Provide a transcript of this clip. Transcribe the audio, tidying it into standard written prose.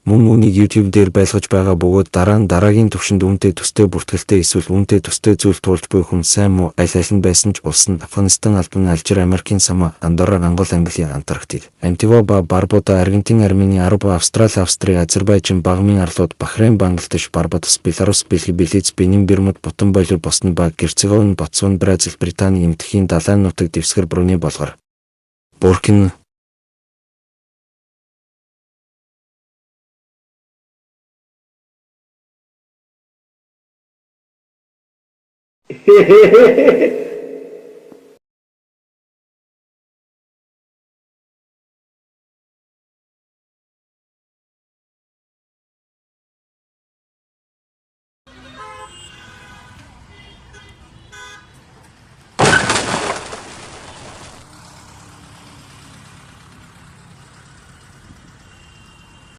Мөн үүнийг YouTube дээр байлгаж байгаа бөгөөд дараа нь дараагийн түвшинд үүнтэй төстэй бүртгэлтэй эсвэл үүнтэй төстэй зүйл туулж буй хүн сайн муу аль нь байсан ч улс нь Афганистан, Албан, Алжир, Америкийн Самоа, Андорра, Ангол, Англи, Антарктик, Антигуа, Барбуда, Аргентин, Армени, Аруба, Австрали, Австрия, Азербайджан, Багамын арлууд, Бахрейн, Бангладеш, Барбадос, Беларусь, Бельги, Белиз, Бенин, Бермуд, Бутан, Болор, Босни, Баг, Герцеговин, Ботсван, Бразил, Британи, Эмтхийн, Далайн нутаг, Дэвсгэр, Бруней, Болгар, Буркина Hehehehe